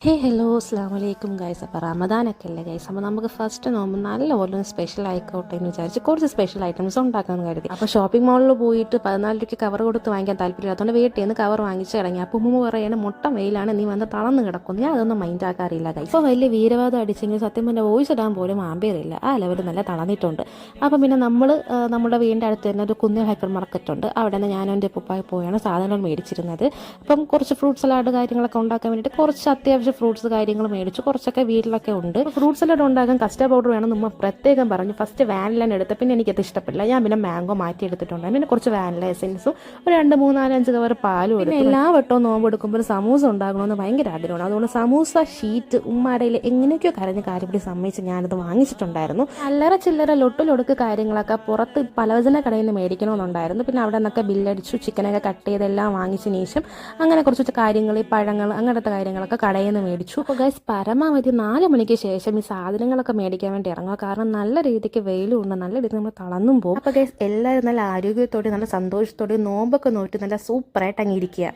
Hello അസ്സാം വലൈക്കും guys. അപ്പോൾ റമദാനൊക്കെ അല്ലേ ഗൈസ്, അപ്പോൾ നമുക്ക് ഫസ്റ്റ് നോമ്പ് നല്ലപോലെ സ്പെഷ്യൽ ആയിക്കോട്ടെ എന്ന് വിചാരിച്ച് കുറച്ച് സ്പെഷ്യൽ ഐറ്റംസ് ഉണ്ടാക്കാമെന്ന് കരുതി. അപ്പോൾ ഷോപ്പിംഗ് മാളിൽ പോയിട്ട് 14 രൂപയ്ക്ക് കവർ കൊടുത്ത് വാങ്ങിക്കാൻ താല്പര്യമില്ല, അതുകൊണ്ട് വീട്ടിൽ നിന്ന് കവർ വാങ്ങിച്ച് ഇറങ്ങി. അപ്പോൾ ഉമ്മ പറയുകയാണ് മുട്ട വെയിലാണ്, നീ വന്ന് തളർന്ന് കിടക്കുന്നു. ഞാൻ അതൊന്നും മൈൻഡ് ആക്കാറില്ല ഗൈസ്. ഇപ്പോൾ വലിയ വീരവാദം അടിച്ചെങ്കിൽ സത്യം പറഞ്ഞാൽ വോയിസ് ഇടാൻ പോലും ആമ്പേറില്ല, ആ ലെവൽ നല്ല തളർന്നിട്ടുണ്ട്. അപ്പോൾ പിന്നെ നമ്മുടെ വീടിൻ്റെ അടുത്ത് തന്നെ ഒരു കുന്നിൽ ഹൈപ്പർ മാർക്കറ്റ് ഉണ്ട്, അവിടെ നിന്ന് ഞാനും എൻ്റെ ഉപ്പായി പോയാണ് സാധനങ്ങൾ മേടിച്ചിരുന്നത്. അപ്പം കുറച്ച് ഫ്രൂട്ട് സലാഡ് കാര്യങ്ങളൊക്കെ ഉണ്ടാക്കാൻ വേണ്ടിയിട്ട് കുറച്ച് അത്യാവശ്യം ഫ്രൂട്ട്സ് കാര്യങ്ങൾ മേടിച്ചു, കുറച്ചൊക്കെ വീട്ടിലൊക്കെ ഉണ്ട്. ഫ്രൂട്ട് സലാഡ് ഉണ്ടാക്കാൻ കസ്റ്റർഡ് പൗഡർ വേണം നമ്മൾ പ്രത്യേകം പറഞ്ഞു. ഫസ്റ്റ് വാനിലാണ് എടുത്ത്, പിന്നെ എനിക്കത് ഇഷ്ടപ്പെട്ടില്ല, ഞാൻ പിന്നെ മാംഗോ മാറ്റി എടുത്തിട്ടുണ്ട്. പിന്നെ കുറച്ച് വാനില എസൻസും ഒരു 2, 3, 4, 5 കവർ പാലും എടുത്തു. എല്ലാ വട്ടവും നോമ്പ് എടുക്കുമ്പോൾ സമൂസ ഉണ്ടാകണമെന്ന് ഭയങ്കര ആഗ്രഹമാണ്, അതുകൊണ്ട് സമൂസ ഷീറ്റ് ഉമ്മാടയിൽ എങ്ങനെയൊക്കെയോ കരഞ്ഞ് കാര്യപ്പെടി സമ്മതിച്ച് ഞാനത് വാങ്ങിച്ചിട്ടുണ്ടായിരുന്നു. അല്ലറ ചില്ലറ ലൊട്ടിലൊടുക്ക് കാര്യങ്ങളൊക്കെ പുറത്ത് പലവചന കടയിൽ നിന്ന് മേടിക്കണമെന്നുണ്ടായിരുന്നു. പിന്നെ അവിടെ നിന്നൊക്കെ ബില്ലടിച്ചു, ചിക്കനൊക്കെ കട്ട് ചെയ്തെല്ലാം വാങ്ങിച്ചതിന് ശേഷം അങ്ങനെ കുറച്ച് കാര്യങ്ങൾ, പഴങ്ങൾ അങ്ങനത്തെ കാര്യങ്ങളൊക്കെ കടയിൽ നിന്ന് മേടിച്ചു. അപ്പോൾ ഗൈസ് പരമാവധി 4 മണിക്ക് ശേഷം ഈ സാധനങ്ങളൊക്കെ മേടിക്കാൻ വേണ്ടി ഇറങ്ങുക, കാരണം നല്ല രീതിക്ക് വെയിലും ഉണ്ട്, നല്ല രീതിക്ക് നമ്മൾ തളർന്നും പോകും. അപ്പോൾ ഗൈസ് എല്ലാവരും നല്ല ആരോഗ്യത്തോടെ നല്ല സന്തോഷത്തോടെ നോമ്പൊക്കെ നോക്കി നല്ല സൂപ്പറായിട്ട് അങ്ങിരിക്കുക.